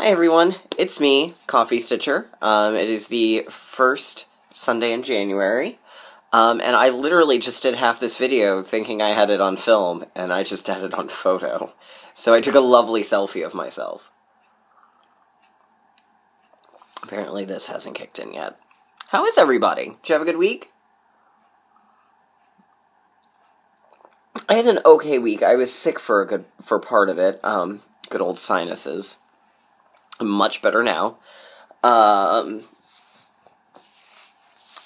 Hi everyone, it's me, Coffee Stitcher. It is the first Sunday in January, and I literally just did half this video thinking I had it on film, and I just had it on photo. So I took a lovely selfie of myself. Apparently this hasn't kicked in yet. How is everybody? Did you have a good week? I had an okay week. I was sick for part of it. Good old sinuses. I'm much better now.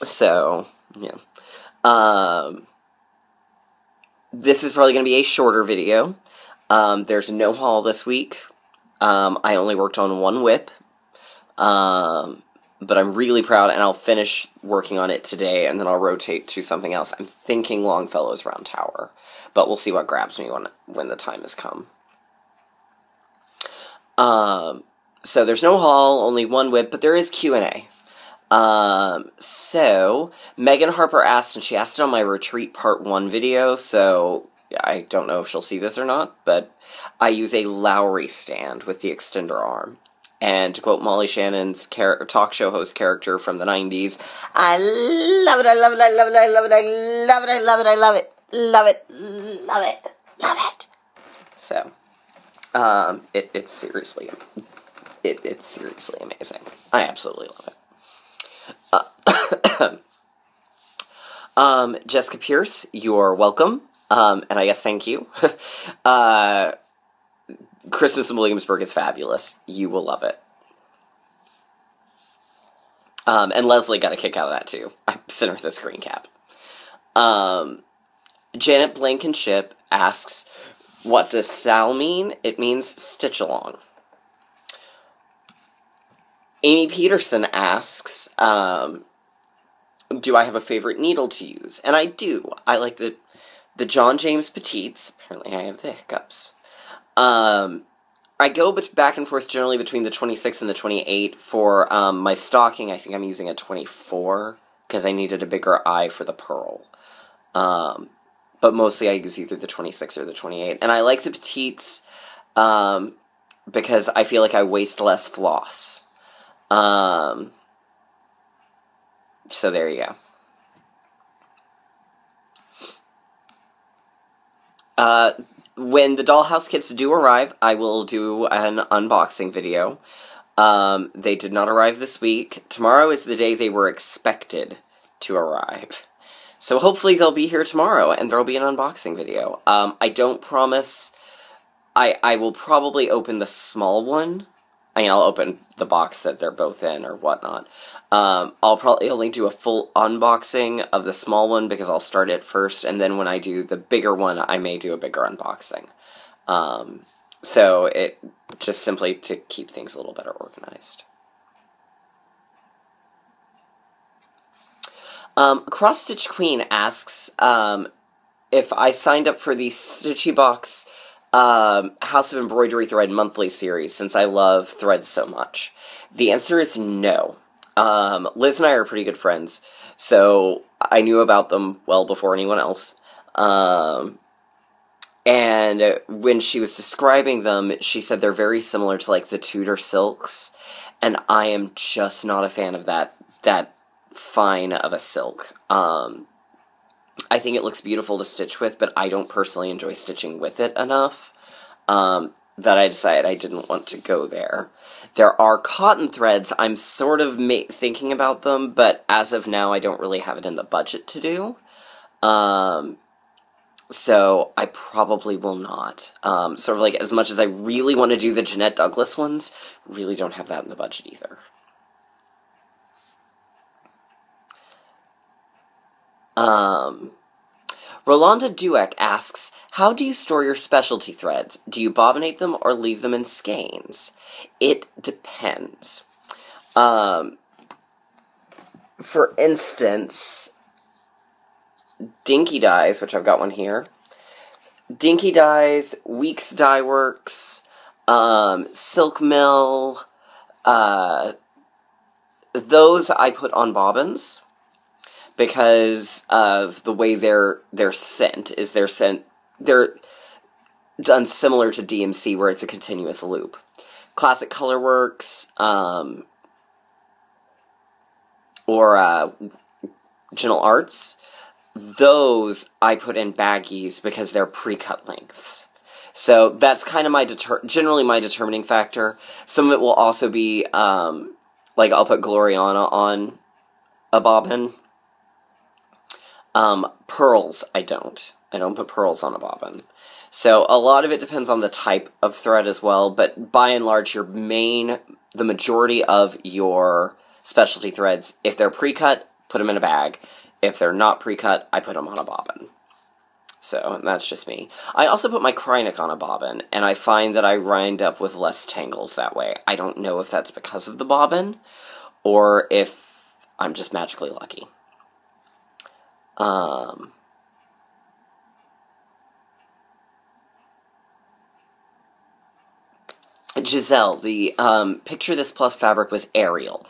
So, yeah. This is probably going to be a shorter video. There's no haul this week. I only worked on one whip. But I'm really proud, and I'll finish working on it today, and then I'll rotate to something else. I'm thinking Longfellow's Round Tower, but we'll see what grabs me when the time has come. So there's no haul, only one whip, but there is Q&A. So, Megan Harper asked, and she asked it on my Retreat Part 1 video, so I don't know if she'll see this or not, but I use a Lowry stand with the extender arm. And to quote Molly Shannon's talk show host character from the 90s, I love it, I love it, I love it, I love it, I love it, I love it, I love it, love it, love it, love it. So, it's seriously amazing. I absolutely love it. Jessica Pierce, you're welcome, and I guess thank you. Christmas in Williamsburg is fabulous. You will love it. And Leslie got a kick out of that, too. I sent her the screen cap. Janet Blankenship asks, what does Sal mean? It means stitch along. Amy Peterson asks, do I have a favorite needle to use? And I do. I like the John James Petites. Apparently I have the hiccups. I go back and forth generally between the 26 and the 28. For my stocking, I think I'm using a 24, because I needed a bigger eye for the pearl. But mostly I use either the 26 or the 28. And I like the Petites, because I feel like I waste less floss. So there you go. When the Dollhouse kits do arrive, I will do an unboxing video. They did not arrive this week. Tomorrow is the day they were expected to arrive. So hopefully they'll be here tomorrow, and there'll be an unboxing video. I don't promise... I will probably open the small one. I mean, I'll open the box that they're both in, or whatnot. I'll probably only do a full unboxing of the small one, because I'll start it first, and then when I do the bigger one, I may do a bigger unboxing. So, it just simply to keep things a little better organized. Cross Stitch Queen asks, if I signed up for the Stitchy Box House of Embroidery Thread monthly series, since I love threads so much. The answer is no. Liz and I are pretty good friends, so I knew about them well before anyone else. And when she was describing them, she said they're very similar to, like, the Tudor silks, and I am just not a fan of that fine of a silk. I think it looks beautiful to stitch with, but I don't personally enjoy stitching with it enough, that I decided I didn't want to go there. There are cotton threads. I'm sort of thinking about them, but as of now, I don't really have it in the budget to do. So I probably will not. Sort of like, as much as I really want to do the Jeanette Douglas ones, really don't have that in the budget either. Rolanda Dueck asks, how do you store your specialty threads? Do you bobbinate them or leave them in skeins? It depends. For instance, Dinky Dyes, which I've got one here, Dinky Dyes, Weeks Dye Works, Silk Mill, those I put on bobbins, because of the way they're sent. They're done similar to DMC, where it's a continuous loop. Classic Colorworks, or Gentle Arts, those I put in baggies because they're pre-cut lengths. So that's kind of generally my determining factor. Some of it will also be, like I'll put Gloriana on a bobbin. Pearls, I don't. I don't put pearls on a bobbin. So a lot of it depends on the type of thread as well, but by and large, the majority of your specialty threads, if they're pre-cut, put them in a bag. If they're not pre-cut, I put them on a bobbin. So, that's just me. I also put my Kreinik on a bobbin, and I find that I wind up with less tangles that way. I don't know if that's because of the bobbin, or if I'm just magically lucky. Giselle, the Picture This Plus fabric was Ariel.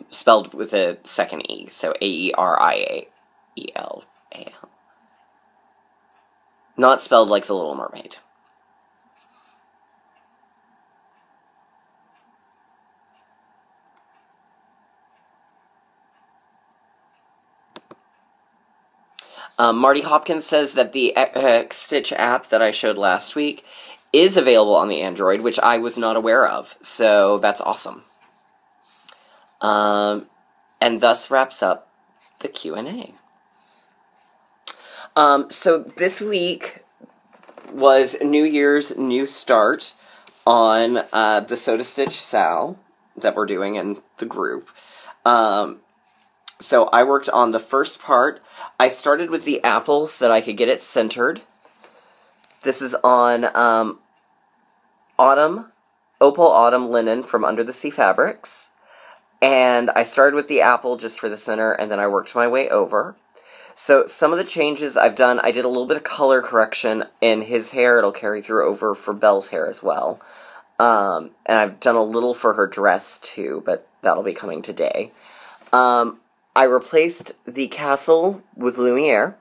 Spelled with a second E, so Aerial. Not spelled like The Little Mermaid. Marty Hopkins says that the Stitch app that I showed last week is available on the Android, which I was not aware of, so that's awesome. And thus wraps up the Q&A. So this week was New Year's New Start on the Sew to Stitch Sal that we're doing in the group. So I worked on the first part. I started with the apple so that I could get it centered. This is on Opal Autumn linen from Under the Sea Fabrics. And I started with the apple just for the center, and then I worked my way over. So some of the changes I've done, I did a little bit of color correction in his hair. It'll carry through over for Belle's hair as well. And I've done a little for her dress too, but that'll be coming today. I replaced the castle with Lumiere,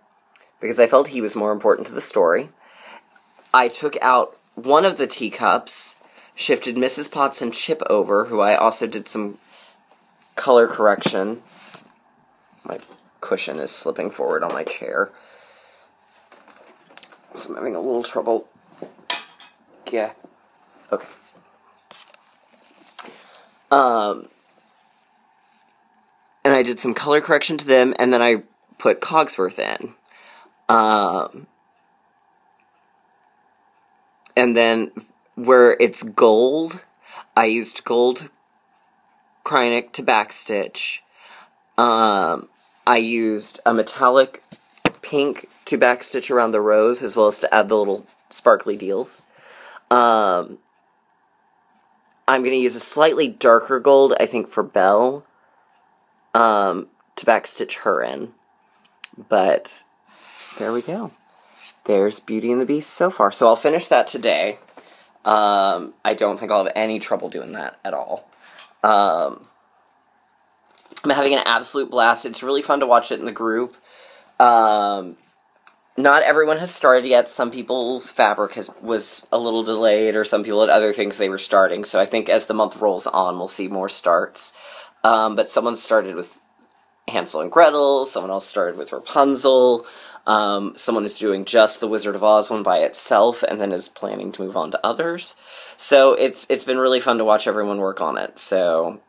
because I felt he was more important to the story. I took out one of the teacups, shifted Mrs. Potts and Chip over, who I also did some color correction. My cushion is slipping forward on my chair, so I'm having a little trouble. Yeah. Okay. And I did some color correction to them, and then I put Cogsworth in. And then where it's gold, I used gold Kreinik to backstitch. I used a metallic pink to backstitch around the rose, as well as to add the little sparkly deals. I'm going to use a slightly darker gold, I think, for Belle, to backstitch her in. But there we go. There's Beauty and the Beast so far. So I'll finish that today. I don't think I'll have any trouble doing that at all. I'm having an absolute blast. It's really fun to watch it in the group. Not everyone has started yet. Some people's fabric was a little delayed, or some people had other things they were starting. So I think as the month rolls on, we'll see more starts. But someone started with Hansel and Gretel. Someone else started with Rapunzel. Someone is doing just the Wizard of Oz one by itself, and then is planning to move on to others. So it's been really fun to watch everyone work on it. So,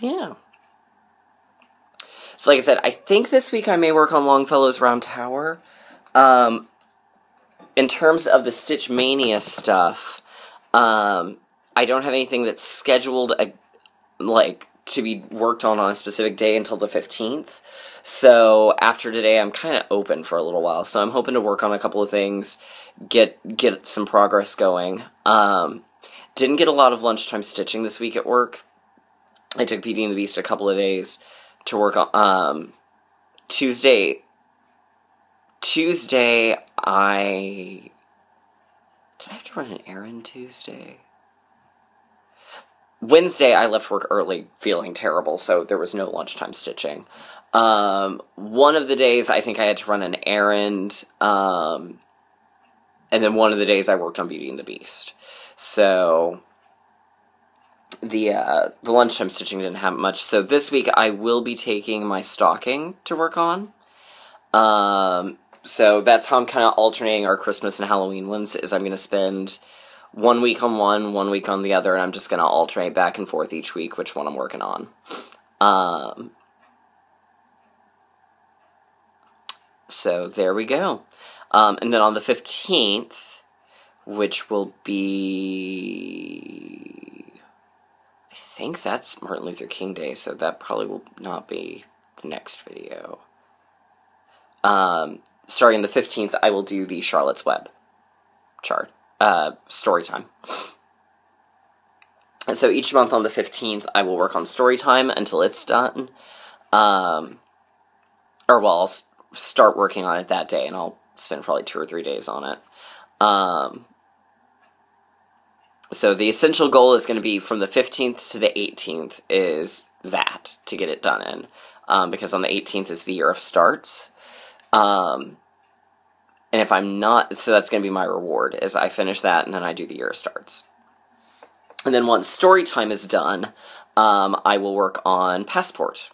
yeah. So like I said, I think this week I may work on Longfellow's Round Tower. In terms of the Stitch Mania stuff, I don't have anything that's scheduled, to be worked on a specific day until the 15th. So after today, I'm kind of open for a little while. So I'm hoping to work on a couple of things, get some progress going. Didn't get a lot of lunchtime stitching this week at work. I took Beauty and the Beast a couple of days to work on. Tuesday, did I have to run an errand Tuesday? Wednesday, I left work early feeling terrible, so there was no lunchtime stitching. One of the days, I think I had to run an errand, and then one of the days I worked on Beauty and the Beast. So the lunchtime stitching didn't have much. So this week I will be taking my stocking to work on. So that's how I'm kind of alternating our Christmas and Halloween ones, is I'm going to spend 1 week on one week on the other, and I'm just going to alternate back and forth each week which one I'm working on. So there we go. And then on the 15th, which will be, I think that's Martin Luther King Day, so that probably will not be the next video. Starting on the 15th, I will do the Charlotte's Web story time. And so each month on the 15th, I will work on story time until it's done. I'll start working on it that day, and I'll spend probably 2 or 3 days on it. So the essential goal is going to be from the 15th to the 18th is that, to get it done in. Because on the 18th is the year of starts. And if I'm not, so that's going to be my reward, is I finish that and then I do the year of starts. And then once story time is done, I will work on Passport.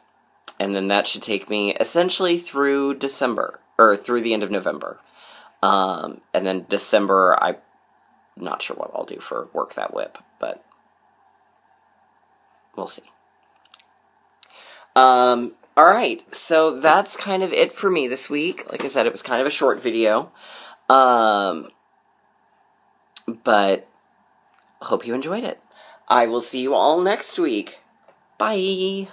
And then that should take me essentially through December, or through the end of November. And then December, I'm not sure what I'll do for Work That Whip, but we'll see. Alright, so that's kind of it for me this week. Like I said, it was kind of a short video. But hope you enjoyed it. I will see you all next week. Bye!